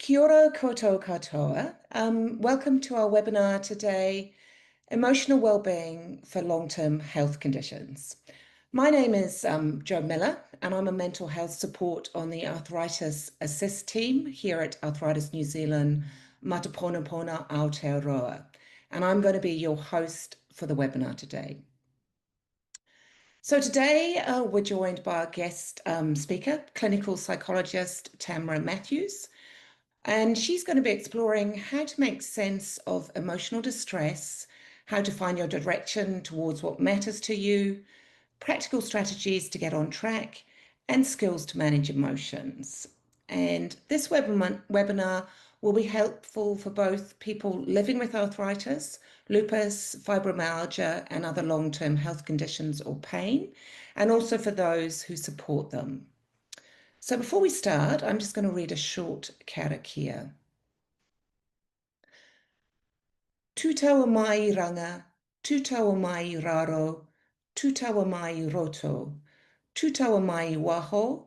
Kia ora koutou katoa. Welcome to our webinar today, Emotional Wellbeing for Long-Term Health Conditions. My name is Jo Miller, and I'm a mental health support on the Arthritis Assist team here at Arthritis New Zealand, Mataponapona Aotearoa. And I'm going to be your host for the webinar today. So today we're joined by our guest speaker, Clinical Psychologist Tamyra Matthews. And she's going to be exploring how to make sense of emotional distress, how to find your direction towards what matters to you, practical strategies to get on track, and skills to manage emotions. And this webinar will be helpful for both people living with arthritis, lupus, fibromyalgia, and other long-term health conditions or pain, and also for those who support them. So before we start, I'm just going to read a short karakia. Tūtaua mai ranga, tūtaua mai raro, tūtaua mai roto, tūtaua mai waho,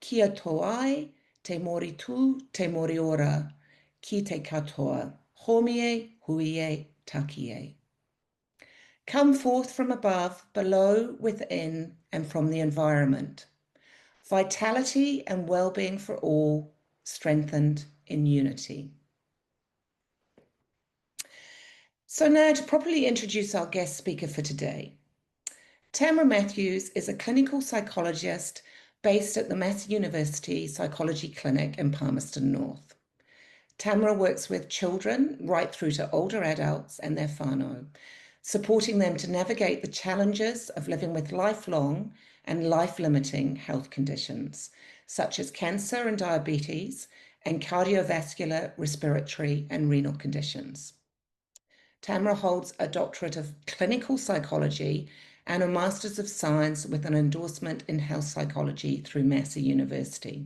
kia toai, te mori tū, te mori ora, ki te katoa, 𝐷𝐫𝐴 hui takie. Come forth from above, below, within, and from the environment. Vitality and well-being for all, strengthened in unity. So now to properly introduce our guest speaker for today. Tamyra Matthews is a clinical psychologist based at the Massey University Psychology Clinic in Palmerston North. Tamyra works with children right through to older adults and their whānau, supporting them to navigate the challenges of living with lifelong and life-limiting health conditions, such as cancer and diabetes, and cardiovascular, respiratory, and renal conditions. Tamyra holds a doctorate of clinical psychology and a Master's of Science with an endorsement in health psychology through Massey University.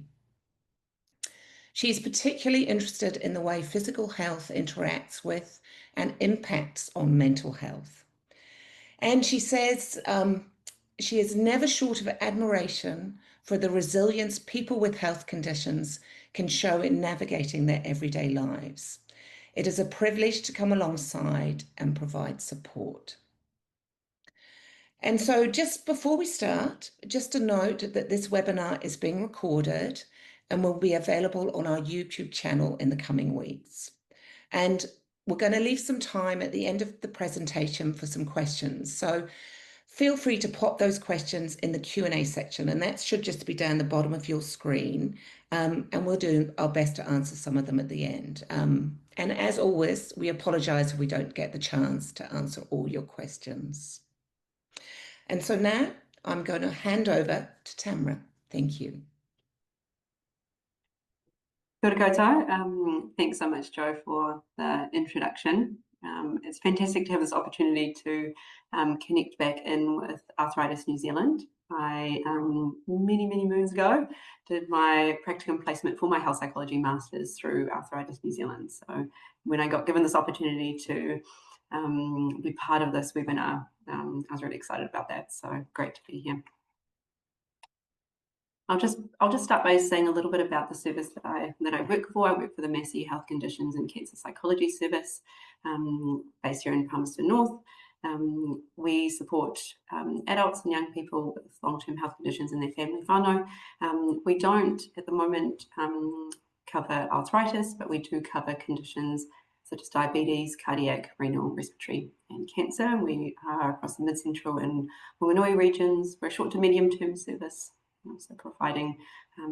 She's particularly interested in the way physical health interacts with and impacts on mental health. And she says she is never short of admiration for the resilience people with health conditions can show in navigating their everyday lives. It is a privilege to come alongside and provide support. And so just before we start, just a note that this webinar is being recorded and will be available on our YouTube channel in the coming weeks. And we're going to leave some time at the end of the presentation for some questions. So feel free to pop those questions in the Q&A section, and that should just be down the bottom of your screen. And we'll do our best to answer some of them at the end. And as always, we apologise if we don't get the chance to answer all your questions. And so now I'm going to hand over to Tamyra. Thank you. Kia ora koutou. Thanks so much, Jo, for the introduction. It's fantastic to have this opportunity to connect back in with Arthritis New Zealand. I, many moons ago, did my practicum placement for my health psychology masters through Arthritis New Zealand. So when I got given this opportunity to be part of this webinar, I was really excited about that. So great to be here. I'll just start by saying a little bit about the service that I work for. I work for the Massey Health Conditions and Cancer Psychology Service, based here in Palmerston North. We support adults and young people with long-term health conditions and their family whānau. We don't, at the moment, cover arthritis, but we do cover conditions such as diabetes, cardiac, renal, respiratory, and cancer. We are across the mid-central and whānau regions. We're a short to medium-term service, so providing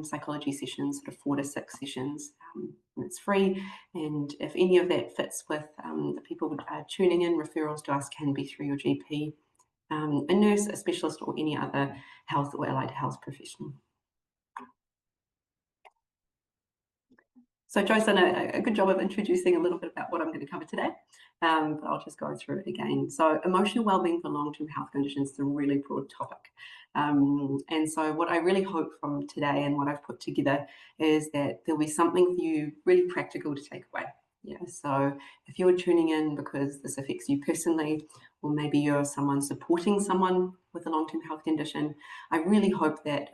psychology sessions, sort of 4 to 6 sessions, and it's free. And if any of that fits with the people tuning in, referrals to us can be through your GP, a nurse, a specialist, or any other health or allied health professional. So Jo's done a good job of introducing a little bit about what I'm going to cover today, but I'll just go through it again. So emotional wellbeing for long-term health conditions is a really broad topic. And so what I really hope from today and what I've put together is that there'll be something for you really practical to take away. Yeah, so if you're tuning in because this affects you personally, or maybe you're someone supporting someone with a long-term health condition, I really hope that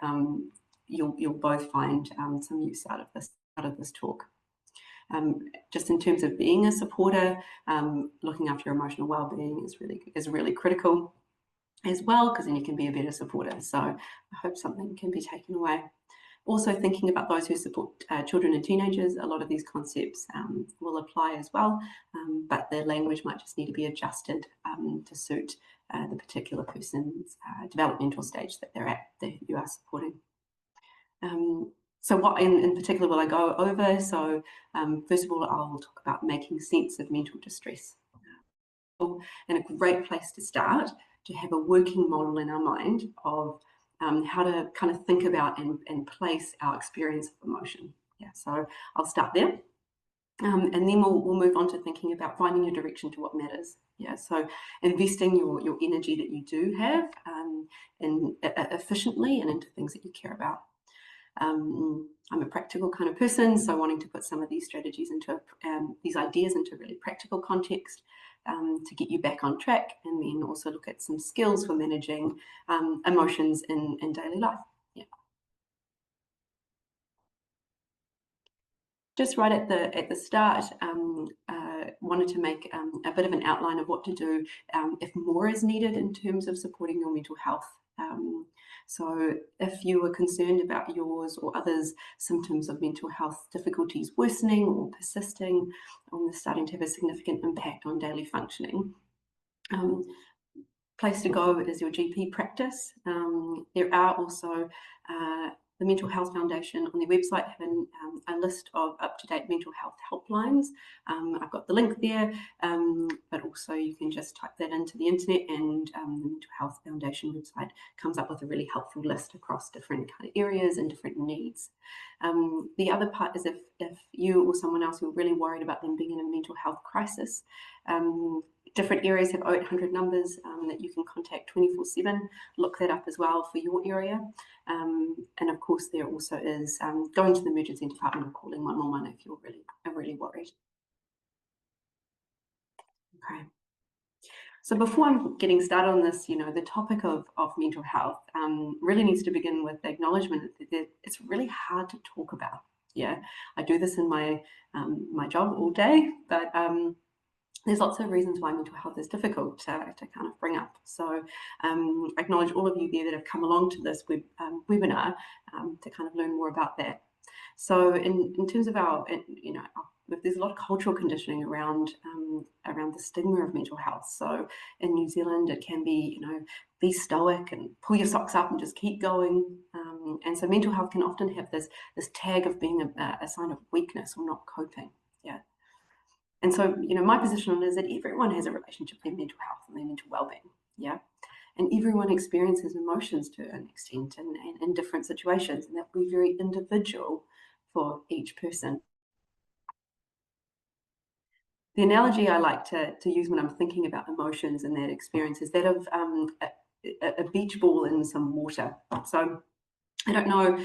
you'll both find some use out of this talk. Just in terms of being a supporter, looking after your emotional well-being is really critical as well, because then you can be a better supporter. So I hope something can be taken away. Also thinking about those who support children and teenagers, a lot of these concepts will apply as well, but the language might just need to be adjusted to suit the particular person's developmental stage that they're at, that you are supporting. So what in particular will I go over? So first of all, I'll talk about making sense of mental distress. And a great place to start to have a working model in our mind of how to kind of think about and place our experience of emotion. Yeah, so I'll start there. And then we'll move on to thinking about finding your direction to what matters. Yeah, so investing your energy that you do have efficiently and into things that you care about. I'm a practical kind of person, so wanting to put some of these strategies into these ideas into really practical context to get you back on track, and then also look at some skills for managing emotions in daily life. Yeah. Just right at the start, wanted to make a bit of an outline of what to do if more is needed in terms of supporting your mental health. So if you were concerned about yours or others' symptoms of mental health difficulties worsening or persisting, or starting to have a significant impact on daily functioning, place to go is your GP practice. There are also the Mental Health Foundation on their website having a list of up-to-date mental health helplines. I've got the link there, but also you can just type that into the internet, and the Mental Health Foundation website comes up with a really helpful list across different kind of areas and different needs. The other part is if you or someone else, you're really worried about them being in a mental health crisis, different areas have 0800 numbers that you can contact 24/7. Look that up as well for your area. And of course, there also is going to the emergency department or calling 111 if you're really worried. Okay. So before I'm getting started on this, the topic of mental health really needs to begin with the acknowledgement that it's really hard to talk about. Yeah, I do this in my job all day, but there's lots of reasons why mental health is difficult to kind of bring up. So I acknowledge all of you there that have come along to this webinar to kind of learn more about that. So in terms of there's a lot of cultural conditioning around the stigma of mental health. So in New Zealand, it can be, be stoic and pull your socks up and just keep going. And so mental health can often have this tag of being a sign of weakness or not coping. Yeah. And so, my position on it is that everyone has a relationship with their mental health and their mental well-being, yeah? And everyone experiences emotions to an extent and in different situations, and that will be very individual for each person. The analogy I like to use when I'm thinking about emotions and that experience is that of a beach ball in some water. So I don't know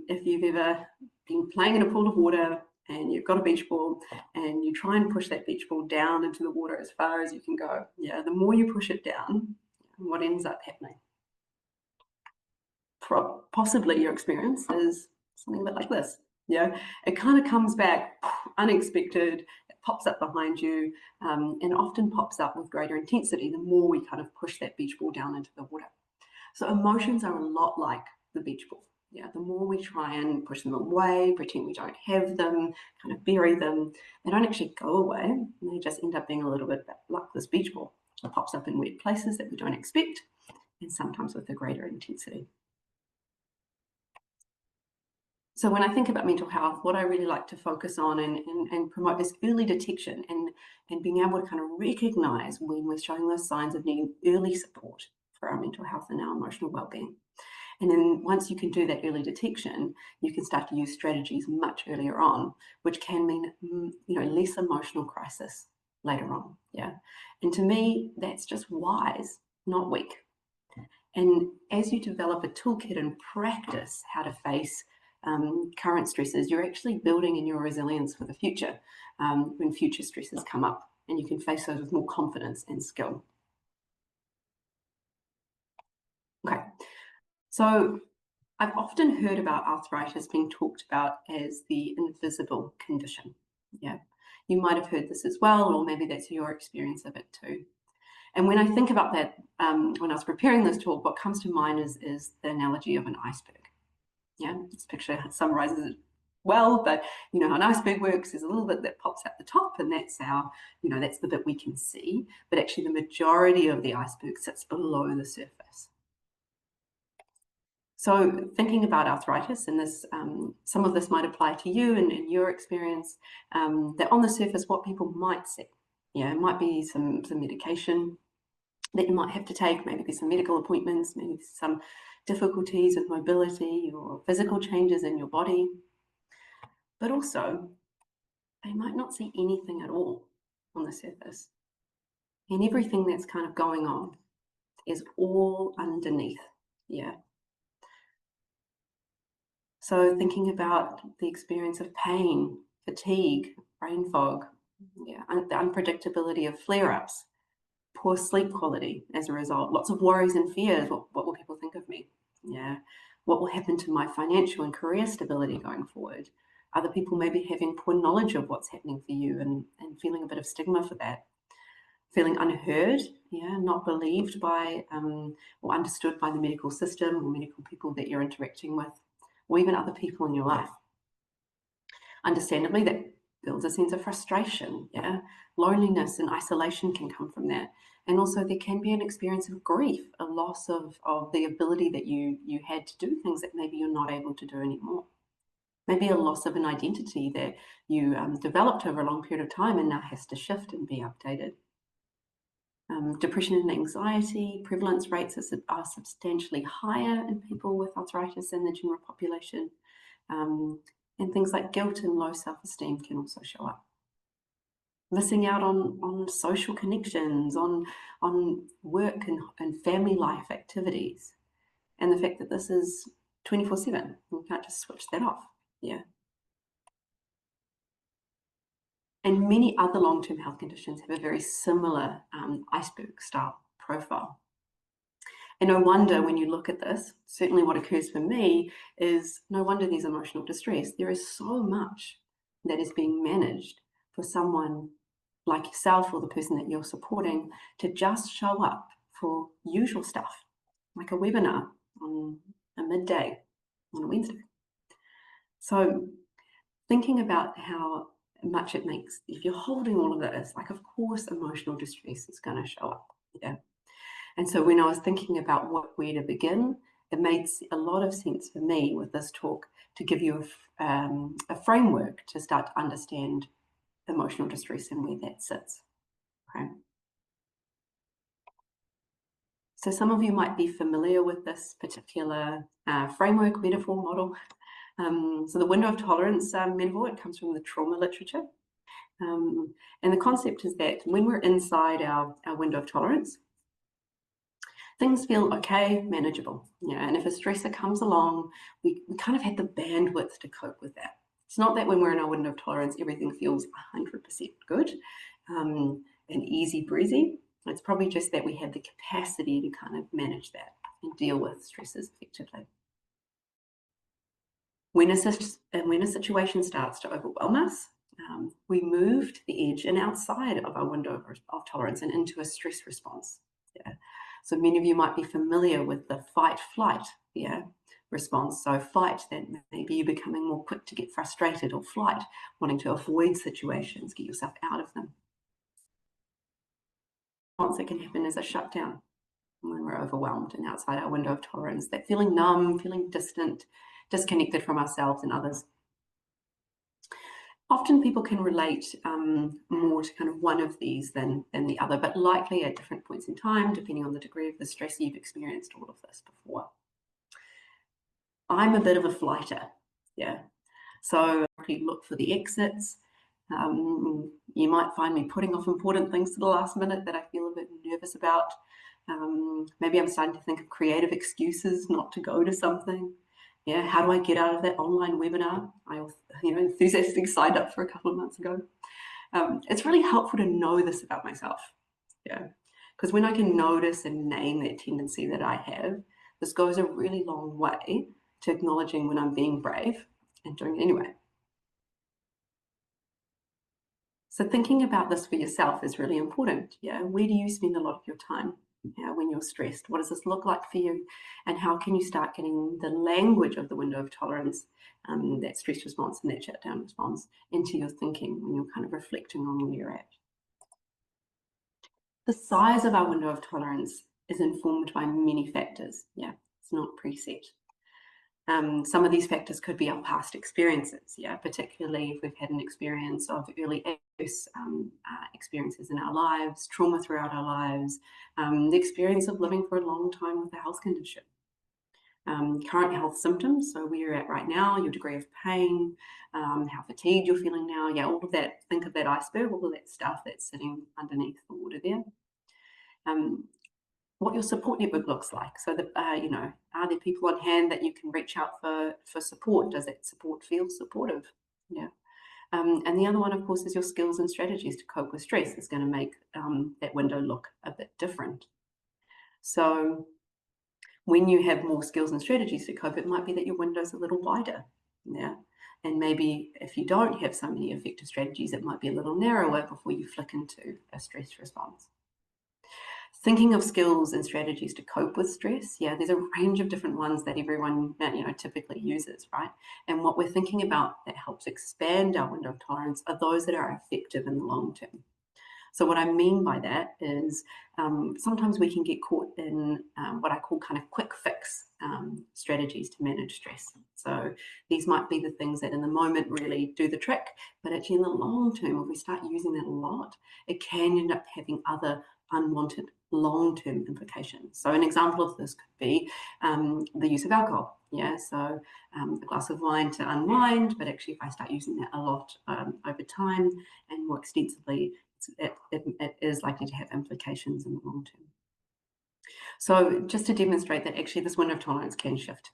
if you've ever been playing in a pool of water and you've got a beach ball and you try and push that beach ball down into the water as far as you can go. Yeah, the more you push it down, what ends up happening? Possibly your experience is something a bit like this. Yeah, it kind of comes back unexpected, it pops up behind you, and often pops up with greater intensity the more we kind of push that beach ball down into the water. So emotions are a lot like the beach ball. Yeah, the more we try and push them away, pretend we don't have them, kind of bury them, they don't actually go away. They just end up being a little bit like this beach ball. It pops up in weird places that we don't expect, and sometimes with a greater intensity. So when I think about mental health, what I really like to focus on and promote is early detection and being able to kind of recognize when we're showing those signs of needing early support for our mental health and our emotional well-being. And then once you can do that early detection, you can start to use strategies much earlier on, which can mean, less emotional crisis later on. Yeah. And to me, that's just wise, not weak. And as you develop a toolkit and practice how to face current stresses, you're actually building in your resilience for the future when future stresses come up, and you can face those with more confidence and skill. Okay. So I've often heard about arthritis being talked about as the invisible condition. Yeah, you might have heard this as well, or maybe that's your experience of it too. And when I think about that, when I was preparing this talk, what comes to mind is the analogy of an iceberg. Yeah, this picture summarizes it well, but you know how an iceberg works. There's a little bit that pops at the top, and that's that's the bit we can see. But actually, the majority of the iceberg sits below the surface. So thinking about arthritis, and this, some of this might apply to you and in your experience, that on the surface, what people might see, it might be some medication that you might have to take, maybe there's some medical appointments, maybe some difficulties with mobility or physical changes in your body. But also, they might not see anything at all on the surface. And everything that's kind of going on is all underneath. Yeah. So thinking about the experience of pain, fatigue, brain fog, the unpredictability of flare-ups, poor sleep quality as a result, lots of worries and fears. What will people think of me? Yeah. What will happen to my financial and career stability going forward? Other people may be having poor knowledge of what's happening for you and feeling a bit of stigma for that. Feeling unheard, not believed by or understood by the medical system or medical people that you're interacting with, or even other people in your life. Understandably, that builds a sense of frustration. Loneliness and isolation can come from that. And also there can be an experience of grief, a loss of the ability that you had to do things that maybe you're not able to do anymore. Maybe a loss of an identity that you developed over a long period of time and now has to shift and be updated. Depression and anxiety, prevalence rates are substantially higher in people with arthritis than the general population. And things like guilt and low self-esteem can also show up. Missing out on social connections, on work and family life activities. And the fact that this is 24/7. You can't just switch that off. And many other long-term health conditions have a very similar iceberg-style profile. And no wonder when you look at this, certainly what occurs for me is no wonder there's emotional distress. There is so much that is being managed for someone like yourself or the person that you're supporting to just show up for usual stuff, like a webinar on a midday on a Wednesday. So thinking about how much it makes, if you're holding all of this, like of course emotional distress is going to show up. And so when I was thinking about where to begin, it made a lot of sense for me with this talk to give you a framework to start to understand emotional distress and where that sits. Okay. So some of you might be familiar with this particular framework, metaphor, model. So the window of tolerance metaphor, it comes from the trauma literature. And the concept is that when we're inside our window of tolerance, things feel okay, manageable. And if a stressor comes along, we kind of have the bandwidth to cope with that. It's not that when we're in our window of tolerance, everything feels 100% good and easy breezy. It's probably just that we have the capacity to kind of manage that and deal with stresses effectively. When a situation starts to overwhelm us, we move to the edge and outside of our window of tolerance and into a stress response. So many of you might be familiar with the fight-flight response. So fight, that maybe you're becoming more quick to get frustrated, or flight, wanting to avoid situations, get yourself out of them. Once it can happen is a shutdown when we're overwhelmed and outside our window of tolerance, that feeling numb, feeling distant, disconnected from ourselves and others. Often people can relate more to kind of one of these than the other, but likely at different points in time, depending on the degree of the stress you've experienced all of this before. I'm a bit of a flighter, so I look for the exits. You might find me putting off important things to the last minute that I feel a bit nervous about. Maybe I'm starting to think of creative excuses not to go to something. How do I get out of that online webinar I enthusiastically signed up for a couple of months ago? It's really helpful to know this about myself, because when I can notice and name that tendency that I have, this goes a really long way to acknowledging when I'm being brave and doing it anyway. So thinking about this for yourself is really important. Yeah, where do you spend a lot of your time? Yeah, when you're stressed, what does this look like for you? And how can you start getting the language of the window of tolerance, that stress response and that shutdown response, into your thinking when you're kind of reflecting on where you're at? The size of our window of tolerance is informed by many factors. Yeah, it's not preset. Some of these factors could be our past experiences, yeah, particularly if we've had an experience of early adverse experiences in our lives, trauma throughout our lives, the experience of living for a long time with a health condition. Current health symptoms, so where you're at right now, your degree of pain, how fatigued you're feeling now, yeah, all of that, think of that iceberg, all of that stuff that's sitting underneath the water there. What your support network looks like. So that, are there people on hand that you can reach out for support? Does that support feel supportive? Yeah. And the other one, of course, is your skills and strategies to cope with stress. It's going to make that window look a bit different. So when you have more skills and strategies to cope, it might be that your window's a little wider. Yeah. And maybe if you don't have so many effective strategies, it might be a little narrower before you flick into a stress response. Thinking of skills and strategies to cope with stress, yeah, there's a range of different ones that everyone typically uses, right? And what we're thinking about that helps expand our window of tolerance are those that are effective in the long term. So what I mean by that is sometimes we can get caught in what I call kind of quick fix strategies to manage stress. So these might be the things that in the moment really do the trick, but actually in the long term, if we start using that a lot, it can end up having other unwanted long-term implications. So an example of this could be the use of alcohol. Yeah, so a glass of wine to unwind, but actually if I start using that a lot over time and more extensively, it is likely to have implications in the long term. So just to demonstrate that actually this window of tolerance can shift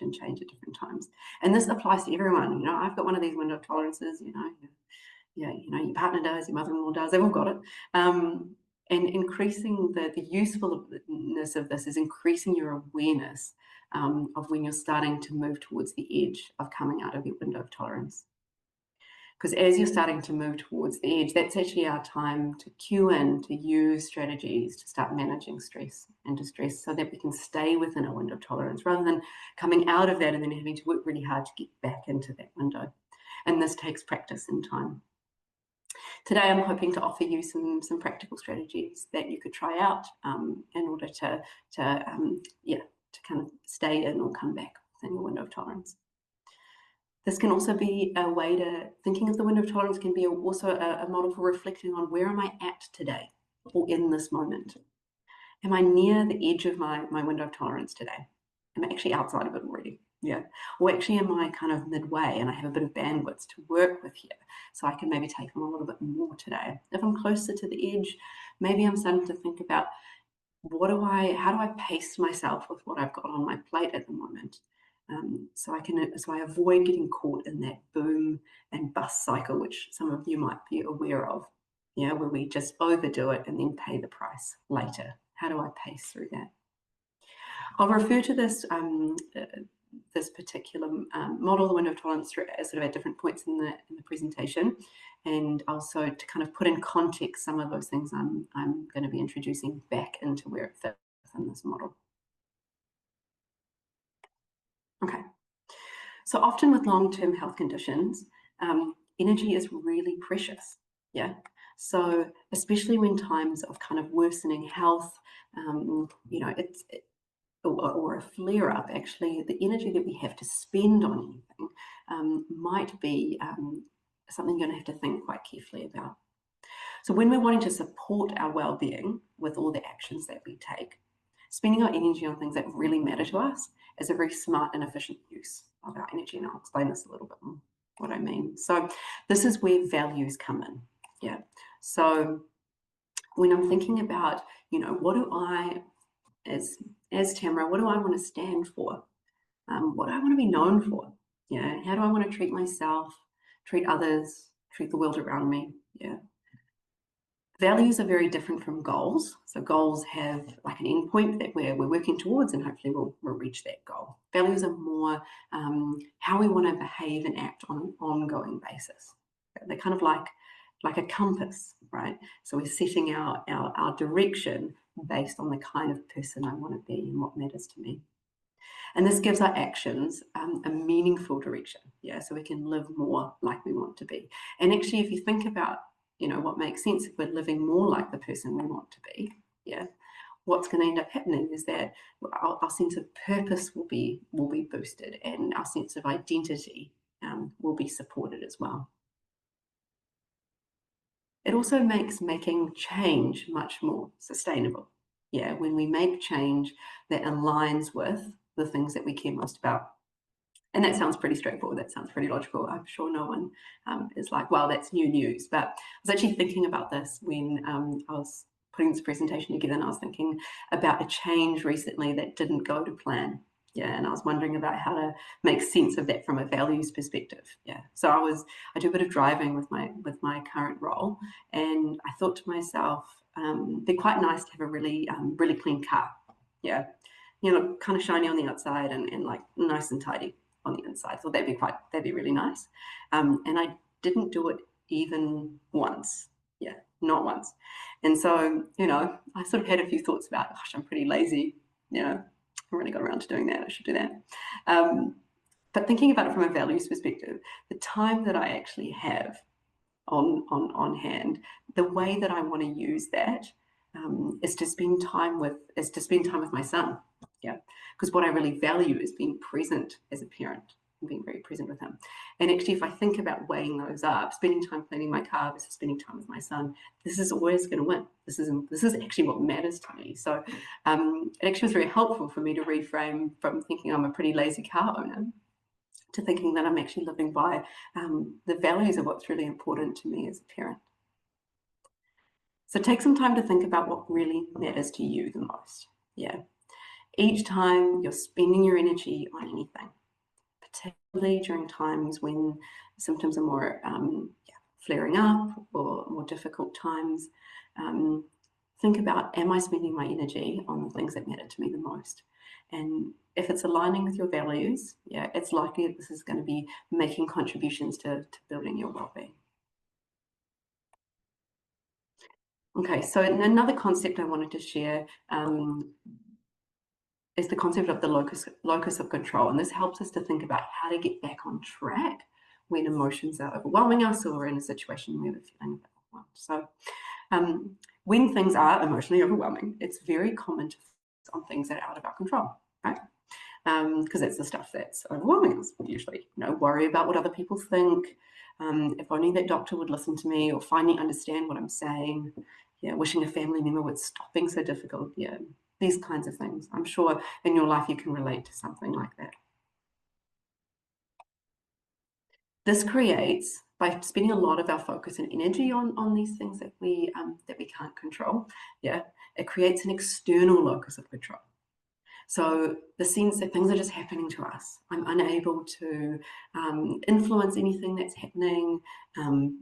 and change at different times. And this applies to everyone. I've got one of these window of tolerances, your partner does, your mother-in-law does, they've all got it. And increasing the usefulness of this is increasing your awareness of when you're starting to move towards the edge of coming out of your window of tolerance. Because as you're starting to move towards the edge, that's actually our time to cue in, to use strategies to start managing stress and distress so that we can stay within a window of tolerance rather than coming out of that and then having to work really hard to get back into that window. And this takes practice and time. Today, I'm hoping to offer you some practical strategies that you could try out in order to kind of stay in or come back within your window of tolerance. This can also be a way to thinking of the window of tolerance can be also a model for reflecting on where am I at today or in this moment. Am I near the edge of my window of tolerance today? Am I actually outside of it already? Yeah. Or actually am I kind of midway and I have a bit of bandwidth to work with here, so I can maybe take on a little bit more today. If I'm closer to the edge, maybe I'm starting to think about how do I pace myself with what I've got on my plate at the moment, so I avoid getting caught in that boom and bust cycle, which some of you might be aware of. Yeah, where we just overdo it and then pay the price later. How do I pace through that? I'll refer to this this particular model, the window of tolerance, sort of at different points in the presentation, and also to kind of put in context some of those things I'm going to be introducing back into where it fits in this model. Okay, so often with long-term health conditions, energy is really precious. Yeah, so especially when times of kind of worsening health, or a flare-up, actually, the energy that we have to spend on anything might be something you're going to have to think quite carefully about. So when we're wanting to support our well-being with all the actions that we take, spending our energy on things that really matter to us is a very smart and efficient use of our energy, and I'll explain this a little bit more, what I mean. So this is where values come in. Yeah. So when I'm thinking about, what do I, as Tamyra, what do I want to stand for? What do I want to be known for? Yeah. How do I want to treat myself, treat others, treat the world around me? Yeah. Values are very different from goals. So goals have like an endpoint that we're working towards, and hopefully we'll reach that goal. Values are more how we want to behave and act on an ongoing basis. They're kind of like a compass, right? So we're setting our direction based on the kind of person I want to be and what matters to me. And this gives our actions a meaningful direction, yeah, so we can live more like we want to be. And actually, if you think about, what makes sense, if we're living more like the person we want to be, yeah, what's going to end up happening is that our sense of purpose will be boosted, and our sense of identity will be supported as well. It also makes making change much more sustainable. Yeah, when we make change that aligns with the things that we care most about. And that sounds pretty straightforward. That sounds pretty logical. I'm sure no one is like, well, that's new news. But I was actually thinking about this when I was putting this presentation together, and I was thinking about a change recently that didn't go to plan. Yeah, and I was wondering about how to make sense of that from a values perspective. Yeah, so I do a bit of driving with my current role, and I thought to myself, they're quite nice to have a really clean car. Yeah, kind of shiny on the outside and like nice and tidy on the inside. So that'd be really nice. And I didn't do it even once. Yeah, not once. And so, I sort of had a few thoughts about, gosh, I'm pretty lazy. I haven't really got around to doing that. I should do that. But thinking about it from a values perspective, the time that I actually have on hand, the way that I want to use that is to spend time with my son. Yeah, because what I really value is being present as a parent and being very present with him. And actually, if I think about weighing those up, spending time cleaning my car versus spending time with my son, this is always going to win. This is actually what matters to me. So it actually was very helpful for me to reframe from thinking I'm a pretty lazy car owner to thinking that I'm actually living by the values of what's really important to me as a parent. So take some time to think about what really matters to you the most. Yeah. Each time you're spending your energy on anything, particularly during times when symptoms are more flaring up or more difficult times, think about, am I spending my energy on the things that matter to me the most? And if it's aligning with your values, yeah, it's likely that this is going to be making contributions to building your well-being. Okay, so another concept I wanted to share is the concept of the locus of control. And this helps us to think about how to get back on track when emotions are overwhelming us or we're in a situation where we're feeling overwhelmed. So when things are emotionally overwhelming, it's very common to focus on things that are out of our control, right? Because it's the stuff that's overwhelming us usually. Worry about what other people think. If only that doctor would listen to me, or finally understand what I'm saying. Yeah, wishing a family member would stop being so difficult. Yeah, these kinds of things. I'm sure in your life you can relate to something like that. This creates, by spending a lot of our focus and energy on these things that we can't control, yeah, it creates an external locus of control. So the sense that things are just happening to us. I'm unable to influence anything that's happening,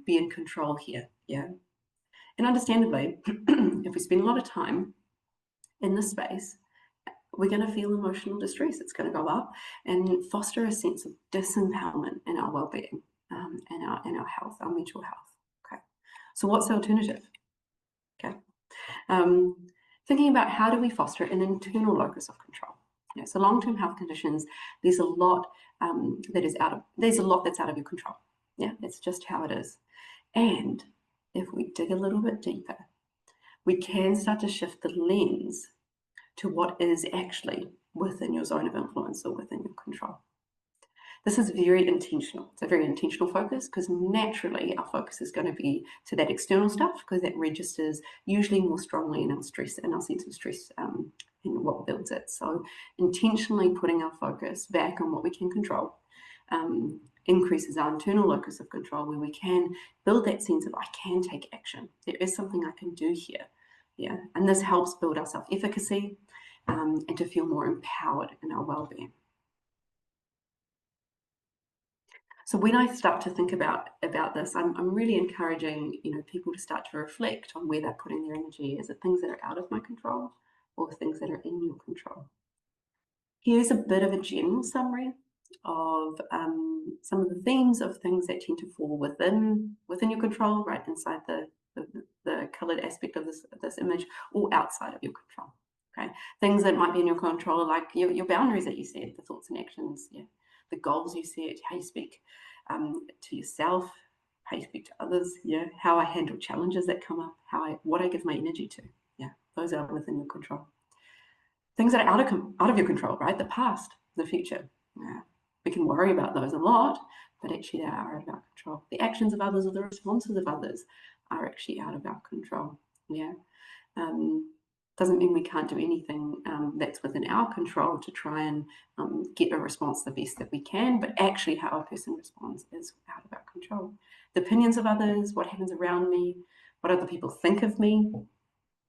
be in control here, yeah. And understandably, if we spend a lot of time in this space, we're going to feel emotional distress. It's going to go up and foster a sense of disempowerment in our well-being, and our health, our mental health. Okay, so what's the alternative? Okay, thinking about how do we foster an internal locus of control. Yeah, so long-term health conditions, there's a lot that's out of your control. Yeah, that's just how it is. And if we dig a little bit deeper, we can start to shift the lens to what is actually within your zone of influence or within your control. This is very intentional. It's a very intentional focus, because naturally our focus is going to be to that external stuff, because that registers usually more strongly in our stress and our sense of stress and what builds it. So intentionally putting our focus back on what we can control increases our internal locus of control, where we can build that sense of, I can take action. There is something I can do here. Yeah, and this helps build our self-efficacy and to feel more empowered in our well-being. So when I start to think about this, I'm really encouraging, people to start to reflect on where they're putting their energy. Is it things that are out of my control or things that are in your control? Here's a bit of a general summary of some of the themes of things that tend to fall within your control, right inside the coloured aspect of this image, or outside of your control. Okay, things that might be in your control are like your boundaries that you set, the thoughts and actions, the goals you set, how you speak to yourself, how you speak to others, how I handle challenges that come up, what I give my energy to, those are within your control. Things that are out of your control, right? The past, the future. We can worry about those a lot, but actually they are out of our control. The actions of others or the responses of others are actually out of our control. Doesn't mean we can't do anything that's within our control to try and get a response the best that we can, but actually how a person responds is out of our control. The opinions of others, what happens around me, what other people think of me,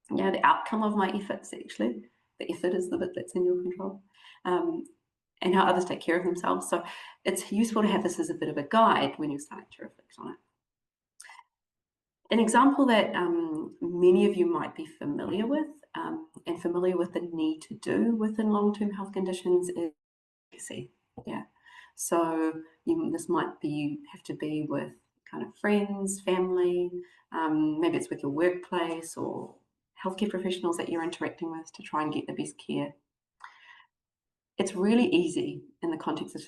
the outcome of my efforts, actually. The effort is the bit that's in your control, and how others take care of themselves. So it's useful to have this as a bit of a guide when you're starting to reflect on it. An example that many of you might be familiar with, and familiar with the need to do within long-term health conditions, is advocacy. So this might be have to be with kind of friends, family, maybe it's with your workplace or healthcare professionals that you're interacting with to try and get the best care. It's really easy in the context of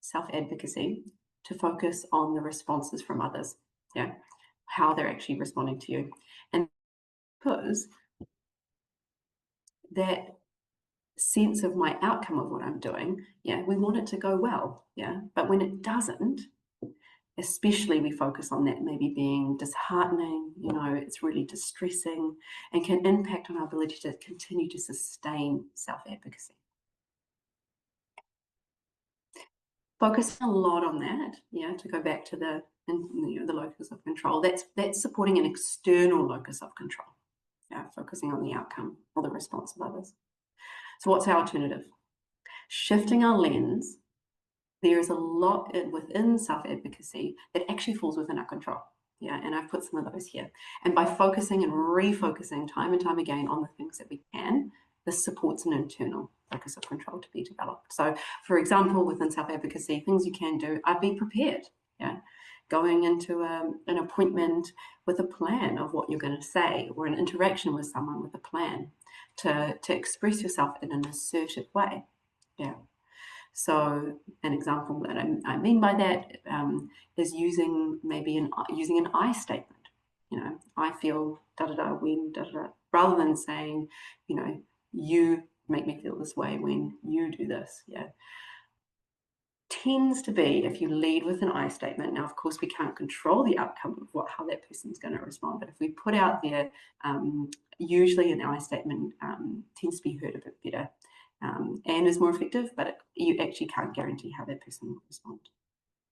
self-advocacy to focus on the responses from others, how they're actually responding to you. And because that sense of my outcome of what I'm doing, we want it to go well, but when it doesn't, especially we focus on that maybe being disheartening, it's really distressing and can impact on our ability to continue to sustain self-advocacy. Focusing a lot on that, to go back to the locus of control, that's supporting an external locus of control, focusing on the outcome or the response of others. So what's our alternative? Shifting our lens. There is a lot within self-advocacy that actually falls within our control. And I've put some of those here. And by focusing and refocusing time and time again on the things that we can, this supports an internal locus of control to be developed. So, for example, within self-advocacy, things you can do are be prepared. Going into an appointment with a plan of what you're going to say, or an interaction with someone with a plan to express yourself in an assertive way. So an example that I mean by that is using an I statement. I feel da-da-da when da-da-da, rather than saying, you make me feel this way when you do this. Tends to be, if you lead with an I statement, now of course we can't control the outcome of how that person's going to respond, but if we put out there, usually an I statement tends to be heard a bit better. And is more effective, but you actually can't guarantee how that person will respond.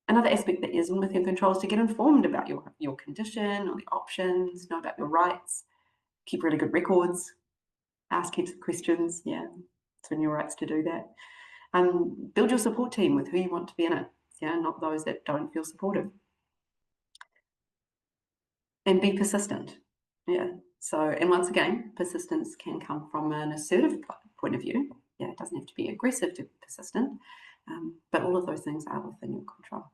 Another aspect that isn't within control is to get informed about your condition or the options, know about your rights, keep really good records, ask heaps of questions. It's in your rights to do that. Build your support team with who you want to be in it, not those that don't feel supportive. And be persistent. So, and once again, persistence can come from an assertive point of view. It doesn't have to be aggressive to be persistent, but all of those things are within your control.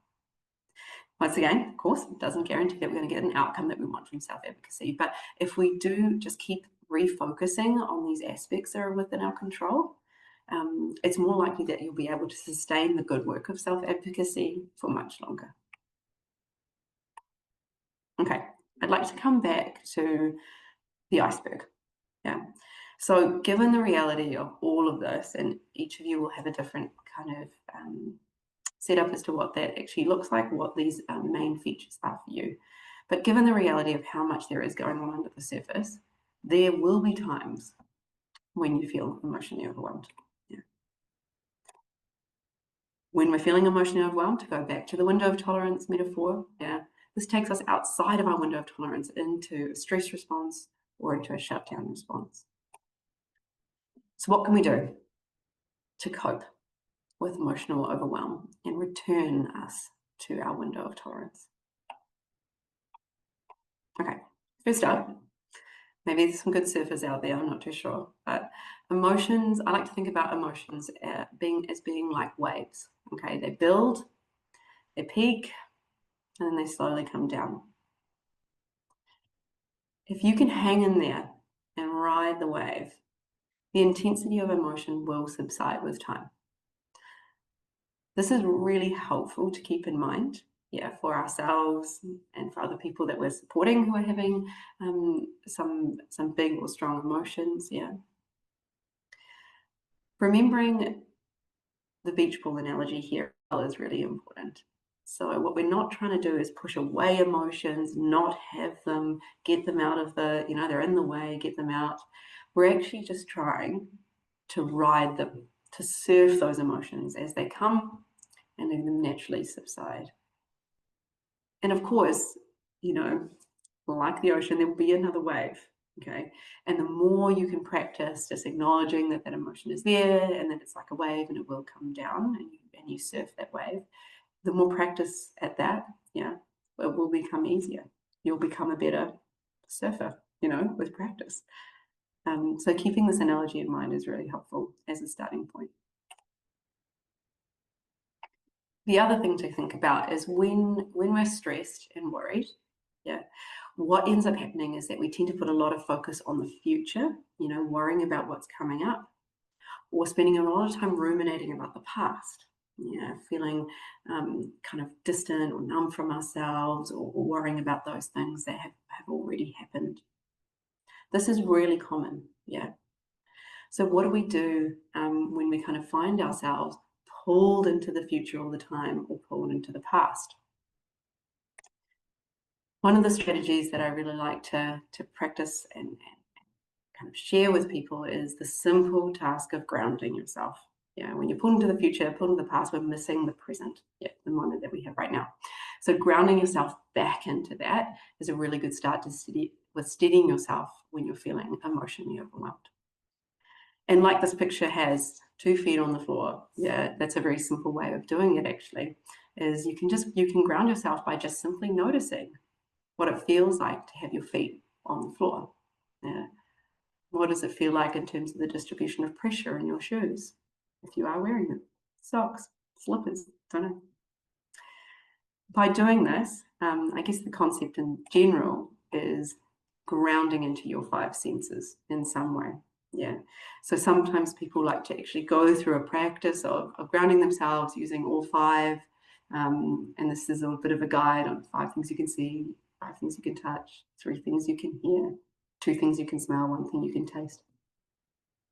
Once again, of course, it doesn't guarantee that we're going to get an outcome that we want from self-advocacy, but if we do just keep refocusing on these aspects that are within our control, it's more likely that you'll be able to sustain the good work of self-advocacy for much longer. Okay, I'd like to come back to the iceberg. So given the reality of all of this, and each of you will have a different kind of setup as to what that actually looks like, what these main features are for you. But given the reality of how much there is going on under the surface, there will be times when you feel emotionally overwhelmed. When we're feeling emotionally overwhelmed, to go back to the window of tolerance metaphor, this takes us outside of our window of tolerance into a stress response or into a shutdown response. So what can we do to cope with emotional overwhelm and return us to our window of tolerance. Okay, first up, maybe there's some good surfers out there, I'm not too sure, but emotions, I like to think about emotions as being like waves. Okay, they build, they peak, and then they slowly come down. If you can hang in there and ride the wave, the intensity of emotion will subside with time. This is really helpful to keep in mind, for ourselves and for other people that we're supporting who are having some big or strong emotions. Remembering the beach ball analogy here is really important. So what we're not trying to do is push away emotions, not have them, get them out of the, they're in the way, get them out. We're actually just trying to ride them, to surf those emotions as they come and let them naturally subside. And of course, like the ocean, there will be another wave, okay? And the more you can practice just acknowledging that that emotion is there and that it's like a wave and it will come down and you surf that wave, the more practice at that, it will become easier. You'll become a better surfer, with practice. So keeping this analogy in mind is really helpful as a starting point. The other thing to think about is when we're stressed and worried, what ends up happening is that we tend to put a lot of focus on the future, worrying about what's coming up, or spending a lot of time ruminating about the past, feeling kind of distant or numb from ourselves, or worrying about those things that have already happened. This is really common, So what do we do when we kind of find ourselves pulled into the future all the time or pulled into the past? One of the strategies that I really like to practice and kind of share with people is the simple task of grounding yourself. When you're pulled into the future, pulled into the past, we're missing the present, the moment that we have right now. So grounding yourself back into that is a really good start to steadying yourself when you're feeling emotionally overwhelmed. And like this picture has 2 feet on the floor, that's a very simple way of doing it actually, is you can ground yourself by just simply noticing what it feels like to have your feet on the floor. What does it feel like in terms of the distribution of pressure in your shoes, if you are wearing them? Socks, slippers, don't know. By doing this, I guess the concept in general is grounding into your 5 senses in some way. So sometimes people like to actually go through a practice of grounding themselves using all 5. And this is a bit of a guide on 5 things you can see, 5 things you can touch, 3 things you can hear, 2 things you can smell, 1 thing you can taste.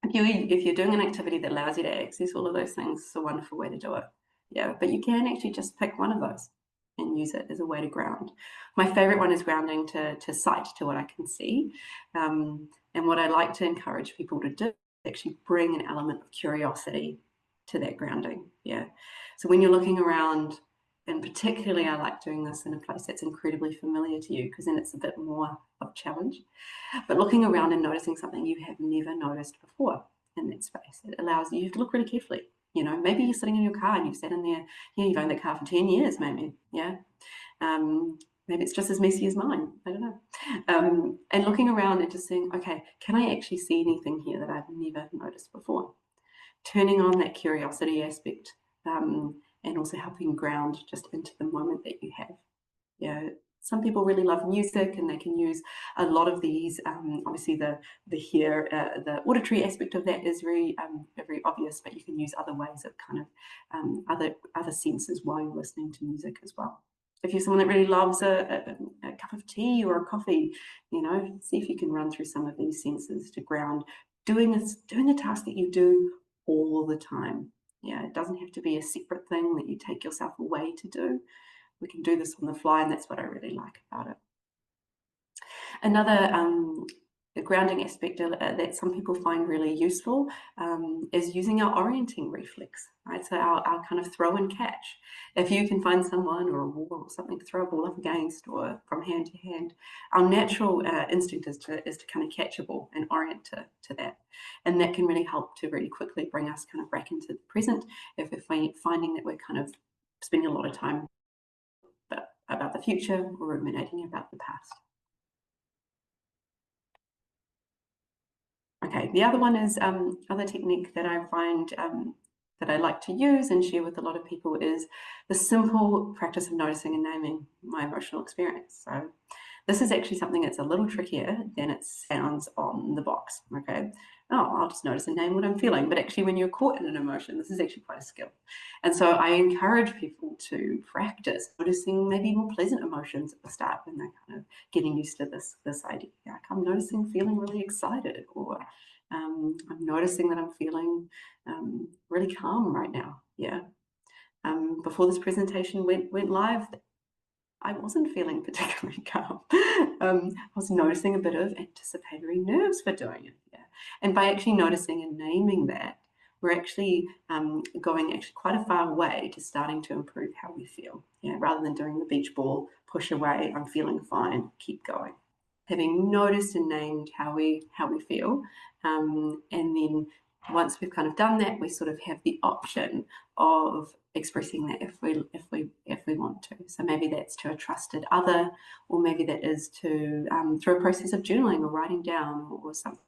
If you're doing an activity that allows you to access all of those things, it's a wonderful way to do it. But you can actually just pick one of those and use it as a way to ground. My favorite one is grounding to sight, to what I can see. And what I like to encourage people to do is actually bring an element of curiosity to that grounding. So when you're looking around, and particularly I like doing this in a place that's incredibly familiar to you, because then it's a bit more of a challenge. But looking around and noticing something you have never noticed before in that space, it allows you to look really carefully. Maybe you're sitting in your car and you've sat in there, you've owned that car for 10 years, maybe, maybe it's just as messy as mine, I don't know. And looking around and just saying, okay, can I actually see anything here that I've never noticed before? Turning on that curiosity aspect, and also helping ground just into the moment that you have. Some people really love music and they can use a lot of these. Obviously, the auditory aspect of that is very obvious, but you can use other ways of kind of other senses while you're listening to music as well. If you're someone that really loves a cup of tea or a coffee, see if you can run through some of these senses to ground, doing a task that you do all the time. It doesn't have to be a separate thing that you take yourself away to do. We can do this on the fly, and that's what I really like about it. Another grounding aspect that some people find really useful is using our orienting reflex, right? So our kind of throw and catch. If you can find someone or a wall or something to throw a ball up against or from hand to hand, our natural instinct is to kind of catch a ball and orient to that. And that can really help to really quickly bring us kind of back into the present if we're finding that we're kind of spending a lot of time the future or ruminating about the past. Okay, the other one is other technique that I find that I like to use and share with a lot of people is the simple practice of noticing and naming my emotional experience. So this is actually something that's a little trickier than it sounds on the box, okay? Oh, I'll just notice and name what I'm feeling. But actually, when you're caught in an emotion, this is actually quite a skill. And so I encourage people to practice noticing maybe more pleasant emotions at the start when they're kind of getting used to this idea. Like, I'm noticing feeling really excited, or I'm noticing that I'm feeling really calm right now. Yeah. Before this presentation went live, I wasn't feeling particularly calm. I was noticing a bit of anticipatory nerves for doing it. Yeah. And by actually noticing and naming that, we're actually going quite a far way to starting to improve how we feel. Yeah, rather than doing the beach ball, push away, I'm feeling fine, keep going. Having noticed and named how we feel, and then once we've kind of done that, we sort of have the option of expressing that if we want to. So maybe that's to a trusted other, or maybe that is to through a process of journaling or writing down or something.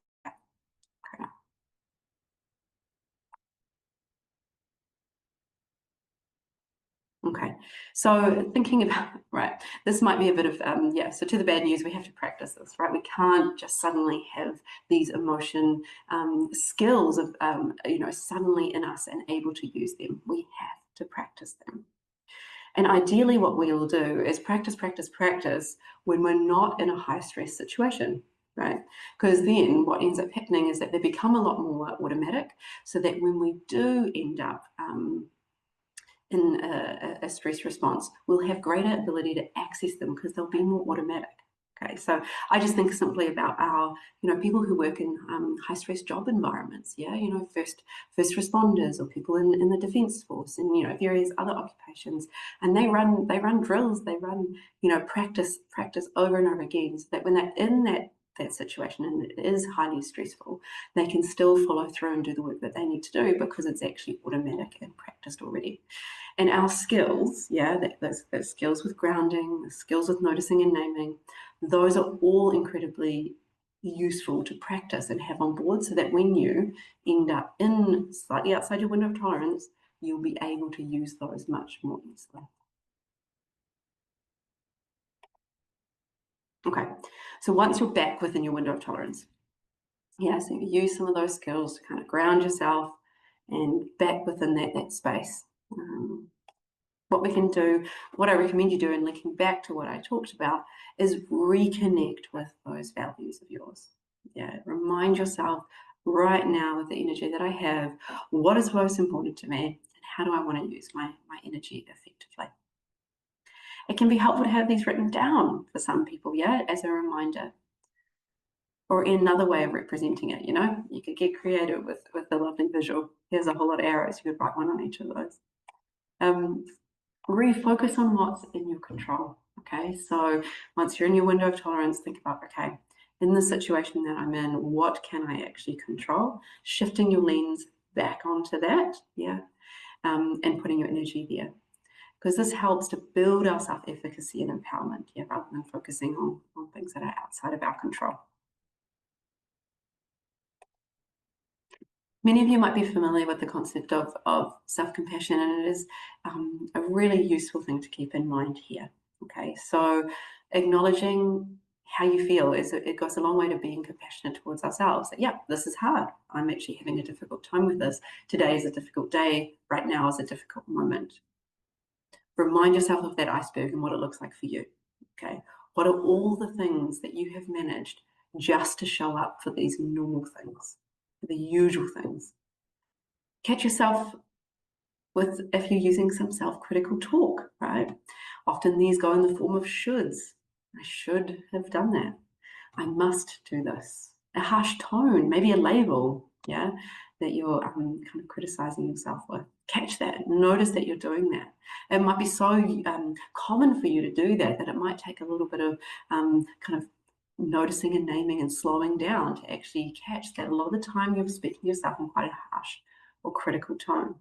Okay, so thinking about, right, this might be a bit of, so to the bad news, we have to practice this, right? We can't just suddenly have these emotion skills of, suddenly in us and able to use them. We have to practice them. And ideally what we'll do is practice when we're not in a high stress situation, right? Because then what ends up happening is that they become a lot more automatic, so that when we do end up in a stress response, we'll have greater ability to access them because they'll be more automatic. Okay, so I just think simply about our, people who work in high stress job environments, first responders or people in the defence force and various other occupations, and they run drills, they run practice over and over again, so that when they're in that situation and it is highly stressful, they can still follow through and do the work that they need to do because it's actually automatic and practiced already. And our skills, those skills with grounding, the skills with noticing and naming, those are all incredibly useful to practice and have on board, so that when you end up in slightly outside your window of tolerance, you'll be able to use those much more easily. Okay, so once you're back within your window of tolerance, so you use some of those skills to kind of ground yourself and back within that space. What we can do, what I recommend you do in linking back to what I talked about, is reconnect with those values of yours. Yeah, remind yourself right now with the energy that I have, what is most important to me and how do I want to use my energy effectively. It can be helpful to have these written down for some people, as a reminder. Or another way of representing it, you could get creative with the lovely visual. Here's a whole lot of arrows, you could write one on each of those. Refocus on what's in your control. Okay, so once you're in your window of tolerance, think about, okay, in the situation that I'm in, what can I actually control? Shifting your lens back onto that, and putting your energy there. Because this helps to build our self-efficacy and empowerment, rather than focusing on things that are outside of our control. Many of you might be familiar with the concept of self-compassion, and it is a really useful thing to keep in mind here. Okay, so acknowledging how you feel it goes a long way to being compassionate towards ourselves. That, this is hard. I'm actually having a difficult time with this. Today is a difficult day. Right now is a difficult moment. Remind yourself of that iceberg and what it looks like for you. Okay, what are all the things that you have managed just to show up for these normal things? The usual things. Catch yourself with, if you're using some self-critical talk, right? Often these go in the form of shoulds. I should have done that. I must do this. A harsh tone, maybe a label, that you're kind of criticizing yourself with. Catch that. Notice that you're doing that. It might be so common for you to do that it might take a little bit of kind of noticing and naming and slowing down to actually catch that a lot of the time you're speaking to yourself in quite a harsh or critical tone.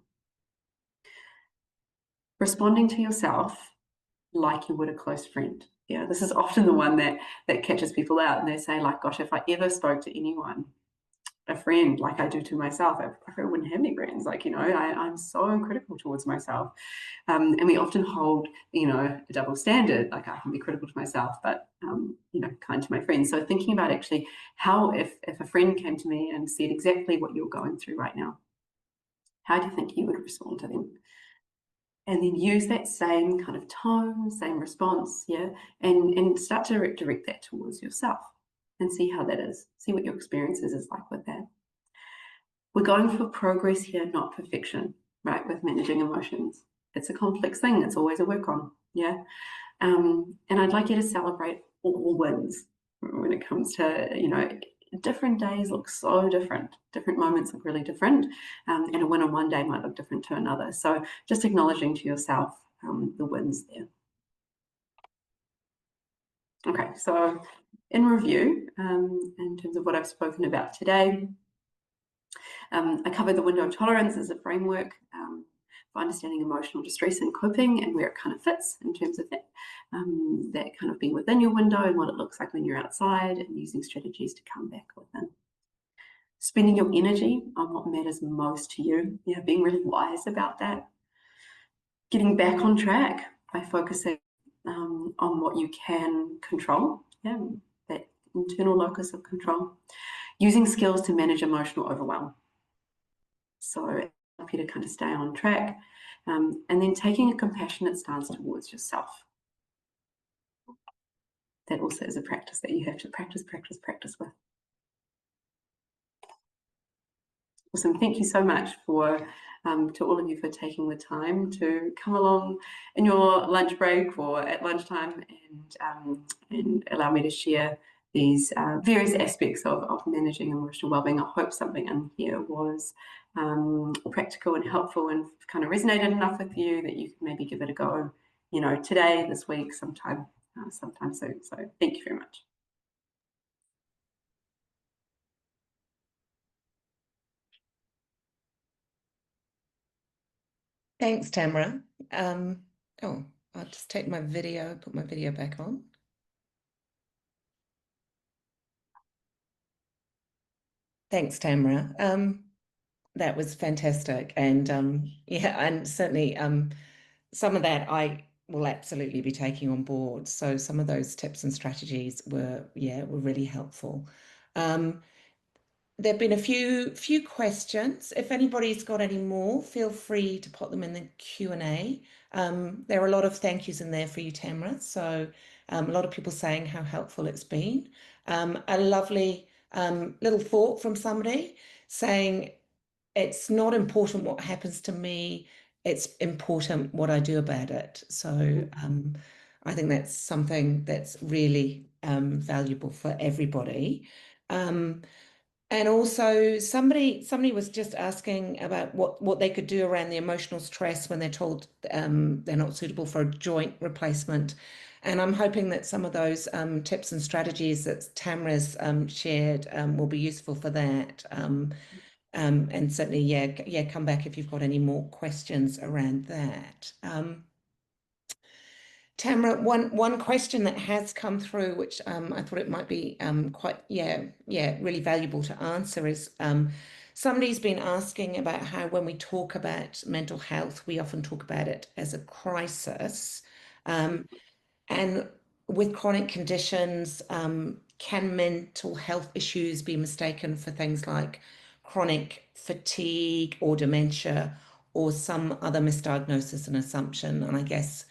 Responding to yourself like you would a close friend. Yeah, this is often the one that catches people out, and they say, like, gosh, if I ever spoke to anyone, a friend, like I do to myself, I wouldn't have any friends. Like, you know, I'm so critical towards myself. And we often hold, you know, a double standard. Like, I can be critical to myself, but, you know, kind to my friends. So thinking about actually how, if a friend came to me and said exactly what you're going through right now, how do you think you would respond to them? And then use that same kind of tone, same response, yeah, and start to direct that towards yourself and see how that is. See what your experiences is like with that. We're going for progress here, not perfection, right, with managing emotions. It's a complex thing. It's always a work on, yeah. And I'd like you to celebrate all wins when it comes to, you know, different days look so different. Different moments look really different. And a win on one day might look different to another. So just acknowledging to yourself the wins there. Okay, so in review, in terms of what I've spoken about today, I covered the window of tolerance as a framework for understanding emotional distress and coping and where it kind of fits in terms of that, that kind of being within your window and what it looks like when you're outside, and using strategies to come back within. Spending your energy on what matters most to you, being really wise about that. Getting back on track by focusing on what you can control, that internal locus of control. Using skills to manage emotional overwhelm. So help you to kind of stay on track, and then taking a compassionate stance towards yourself. That also is a practice that you have to practice with. Awesome. Thank you so much for to all of you for taking the time to come along in your lunch break or at lunchtime and allow me to share these various aspects of managing emotional wellbeing. I hope something in here was practical and helpful and kind of resonated enough with you that you can maybe give it a go, you know, today, this week, sometime soon. So thank you very much. Thanks, Tamyra. Oh, I'll just take my video, put my video back on. Thanks, Tamyra. That was fantastic. And yeah, and certainly some of that I will absolutely be taking on board. So some of those tips and strategies were really helpful. There've been a few questions. If anybody's got any more, feel free to put them in the Q&A. There are a lot of thank yous in there for you, Tamyra. So a lot of people saying how helpful it's been. A lovely little thought from somebody saying, it's not important what happens to me, it's important what I do about it. So I think that's something that's really valuable for everybody. And also somebody was just asking about what they could do around the emotional stress when they're told they're not suitable for a joint replacement. And I'm hoping that some of those tips and strategies that Tamyra's shared will be useful for that. And certainly, come back if you've got any more questions around that. Tamyra, one question that has come through, which I thought it might be really valuable to answer, is somebody's been asking about how when we talk about mental health, we often talk about it as a crisis. And with chronic conditions, can mental health issues be mistaken for things like chronic fatigue or dementia or some other misdiagnosis and assumption? And I guess,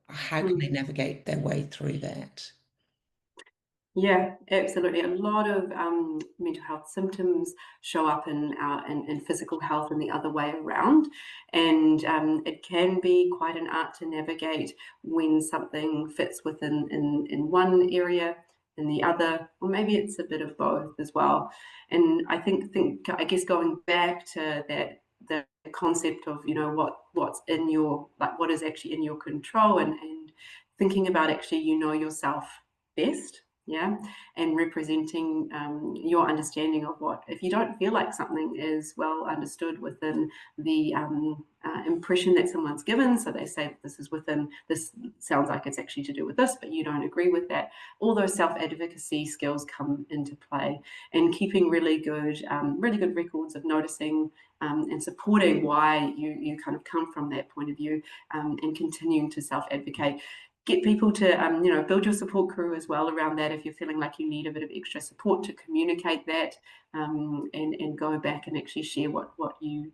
how can they navigate their way through that? Yeah, absolutely. A lot of mental health symptoms show up in physical health and the other way around. And it can be quite an art to navigate when something fits within in one area and the other, or maybe it's a bit of both as well. And I guess going back to that, the concept of, what's in your, like what is actually in your control, and thinking about actually, yourself best. yeah, and representing your understanding of what, if you don't feel like something is well understood within the impression that someone's given, so they say that this is within, this sounds like it's actually to do with this, but you don't agree with that, all those self-advocacy skills come into play, and keeping really good records of noticing and supporting why you kind of come from that point of view, and continuing to self-advocate. Get people to build your support crew as well around that if you're feeling like you need a bit of extra support to communicate that, and go back and actually share what you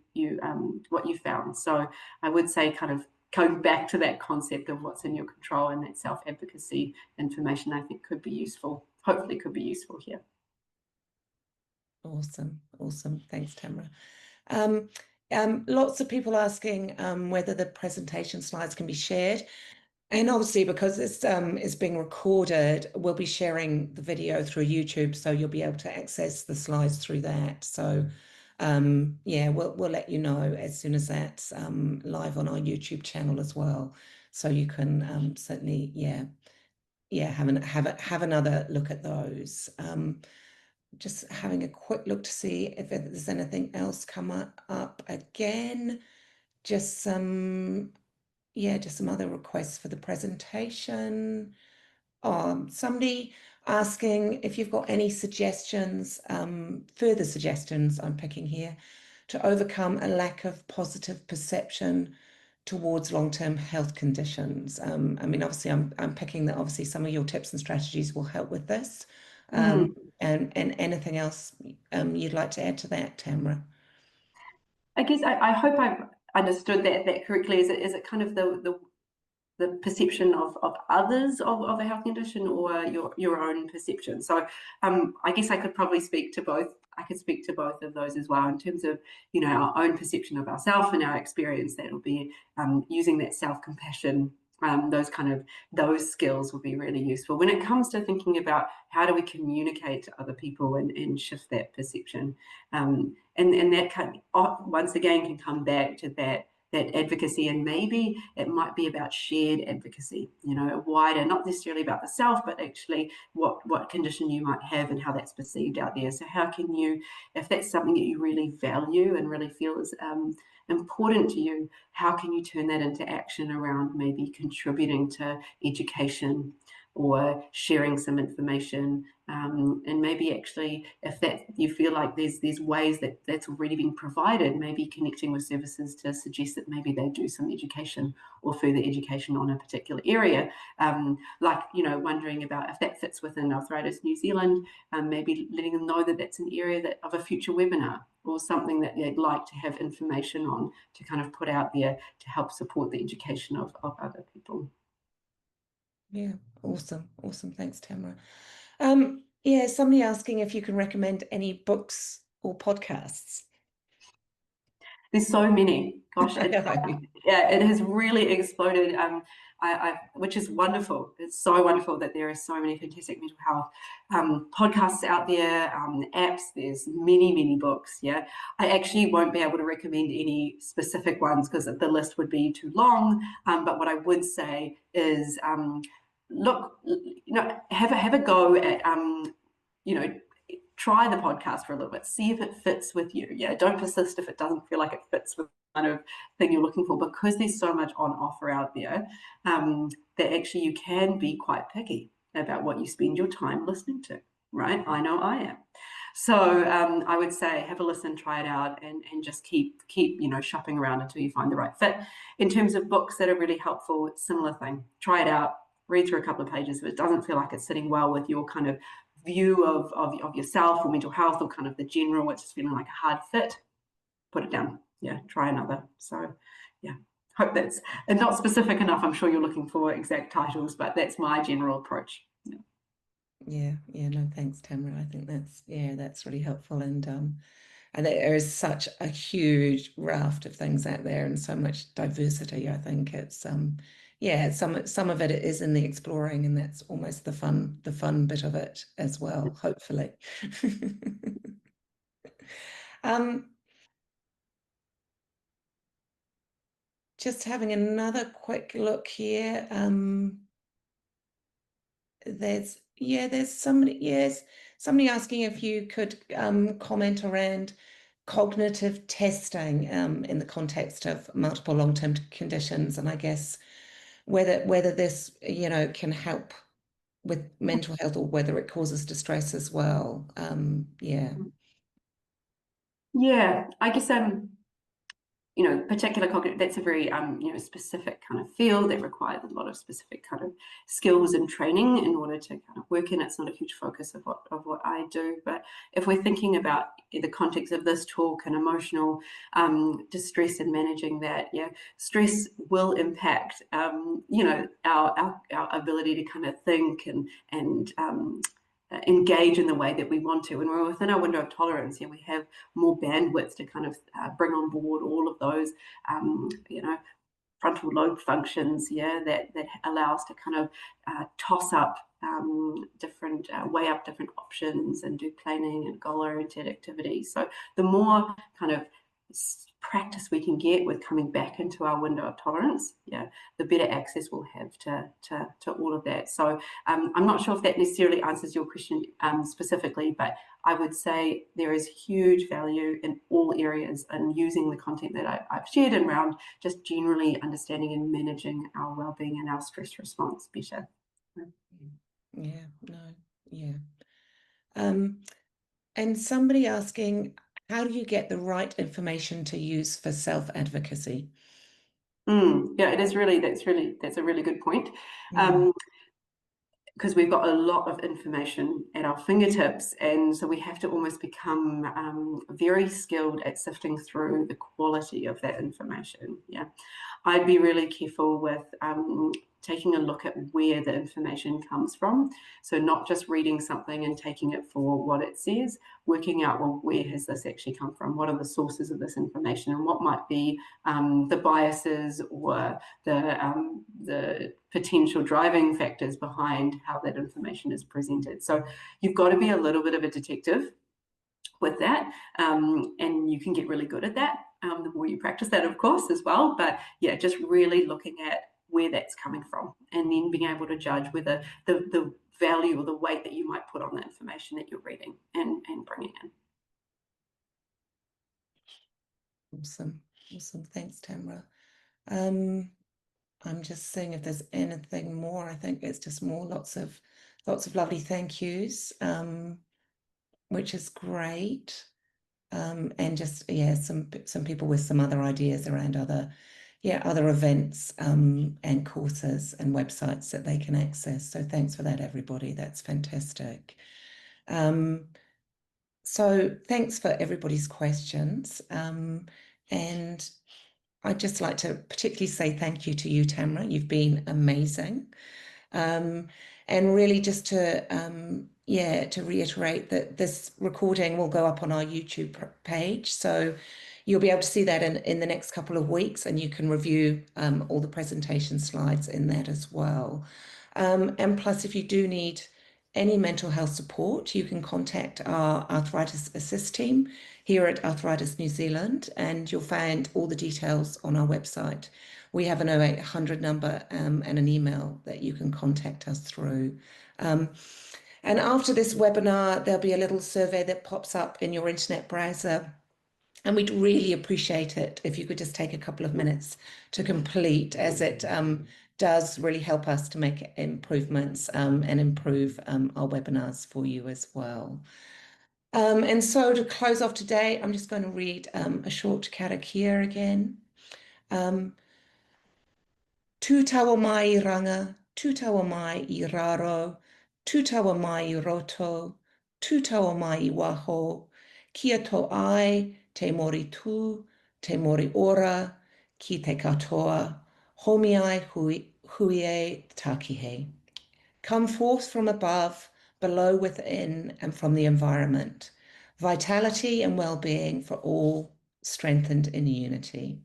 found. So I would say, kind of going back to that concept of what's in your control and that self-advocacy information, I think could be useful. Hopefully could be useful here. Awesome. Thanks, Tamyra. Lots of people asking whether the presentation slides can be shared. And obviously, because it's being recorded, we'll be sharing the video through YouTube, so you'll be able to access the slides through that. So, yeah, we'll let you know as soon as that's live on our YouTube channel as well. So you can certainly, have another look at those. Just having a quick look to see if there's anything else come up again. Just some other requests for the presentation. Somebody asking if you've got any suggestions, further suggestions I'm picking here, to overcome a lack of positive perception towards long-term health conditions. I mean, obviously, I'm picking that obviously some of your tips and strategies will help with this. And anything else you'd like to add to that, Tamyra? I guess I hope I've understood that correctly. Is it kind of the perception of others of a health condition, or your own perception? So I guess I could probably speak to both. I could speak to both of those as well, in terms of our own perception of ourselves and our experience. That'll be using that self-compassion. Those skills will be really useful when it comes to thinking about how do we communicate to other people and shift that perception. And that once again can come back to that advocacy, and maybe it might be about shared advocacy, wider, not necessarily about the self, but actually what condition you might have and how that's perceived out there. So how can you, if that's something that you really value and really feel is important to you, how can you turn that into action around maybe contributing to education or sharing some information, and maybe actually, if that you feel like there's ways that's already been provided, maybe connecting with services to suggest that maybe they do some education or further education on a particular area, wondering about if that fits within Arthritis New Zealand, maybe letting them know that that's an area of a future webinar or something that they'd like to have information on, to kind of put out there to help support the education of other people. Yeah, awesome. Thanks, Tamyra. Yeah, somebody asking if you can recommend any books or podcasts. There's so many. Gosh, it has really exploded. Which is wonderful. It's so wonderful that there are so many fantastic mental health podcasts out there, apps. There's many books. Yeah, I actually won't be able to recommend any specific ones because the list would be too long. But what I would say is, look, have a go at, try the podcast for a little bit, see if it fits with you. Yeah, don't persist if it doesn't feel like it fits with the kind of thing you're looking for, because there's so much on offer out there, that actually you can be quite picky about what you spend your time listening to, right? I know I am. So I would say have a listen, try it out, and just keep shopping around until you find the right fit. In terms of books that are really helpful, similar thing. Try it out, read through a couple of pages. If it doesn't feel like it's sitting well with your kind of view of yourself or mental health, or kind of the general, it's just feeling like a hard fit, put it down. Yeah, try another. So yeah, hope that's, and not specific enough. I'm sure you're looking for exact titles, but that's my general approach. Yeah, no, thanks, Tamyra. I think that's really helpful, and there is such a huge raft of things out there and so much diversity. I think it's some of it is in the exploring, and that's almost the fun bit of it as well, hopefully. Just having another quick look here. There's there's somebody, yes, somebody asking if you could comment around cognitive testing in the context of multiple long-term conditions, and I guess whether this, can help with mental health or whether it causes distress as well. Yeah. Yeah, I guess particular cognitive, that's a very specific kind of field that requires a lot of specific kind of skills and training in order to kind of work in. It's not a huge focus of what I do, but if we're thinking about the context of this talk and emotional distress and managing that, stress will impact our ability to kind of think and engage in the way that we want to. And we're within our window of tolerance, we have more bandwidth to kind of bring on board all of those, frontal lobe functions, that allow us to kind of toss up different, weigh up different options and do planning and goal-oriented activities. So the more kind of practice we can get with coming back into our window of tolerance, the better access we'll have to all of that. So I'm not sure if that necessarily answers your question specifically, but I would say there is huge value in all areas in using the content that I've shared around just generally understanding and managing our well-being and our stress response better. And somebody asking, how do you get the right information to use for self-advocacy? It is that's a really good point. Because we've got a lot of information at our fingertips, and so we have to almost become very skilled at sifting through the quality of that information. I'd be really careful with taking a look at where the information comes from. So not just reading something and taking it for what it says, working out, well, where has this actually come from? What are the sources of this information, and what might be the biases or the potential driving factors behind how that information is presented. So you've got to be a little bit of a detective with that, and you can get really good at that the more you practice that, of course, as well. But just really looking at where that's coming from, and then being able to judge whether the value or the weight that you might put on the information that you're reading and bringing in. Awesome. Thanks, Tamyra. I'm just seeing if there's anything more. I think it's just more, lots of lovely thank yous, which is great. And just some people with some other ideas around other events and courses and websites that they can access. So thanks for that, everybody. That's fantastic. So thanks for everybody's questions. And I'd just like to particularly say thank you to you, Tamyra. You've been amazing. And really just to reiterate that this recording will go up on our YouTube page. So you'll be able to see that in the next couple of weeks, and you can review all the presentation slides in that as well. And plus, if you do need any mental health support, you can contact our Arthritis Assist team here at Arthritis New Zealand, and you'll find all the details on our website. We have an 0800 number and an email that you can contact us through. And after this webinar, there'll be a little survey that pops up in your internet browser, and we'd really appreciate it if you could just take a couple of minutes to complete, as it does really help us to make improvements and improve our webinars for you as well. And so to close off today, I'm just going to read a short karakia again. Tū taua mai I ranga, tū taua mai I raro, tū taua mai I roto, tū taua mai I waho, kia tō ai, te mori tū, te mori ora, ki te katoa, homi ai hui takihe. Come forth from above, below, within, and from the environment. Vitality and well-being for all, strengthened in unity.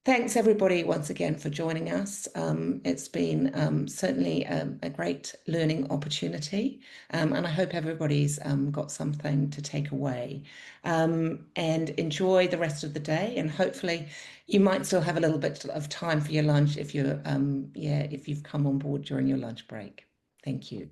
Thanks, everybody, once again for joining us. It's been certainly a great learning opportunity, and I hope everybody's got something to take away. And enjoy the rest of the day, and hopefully you might still have a little bit of time for your lunch if you're if you've come on board during your lunch break. Thank you.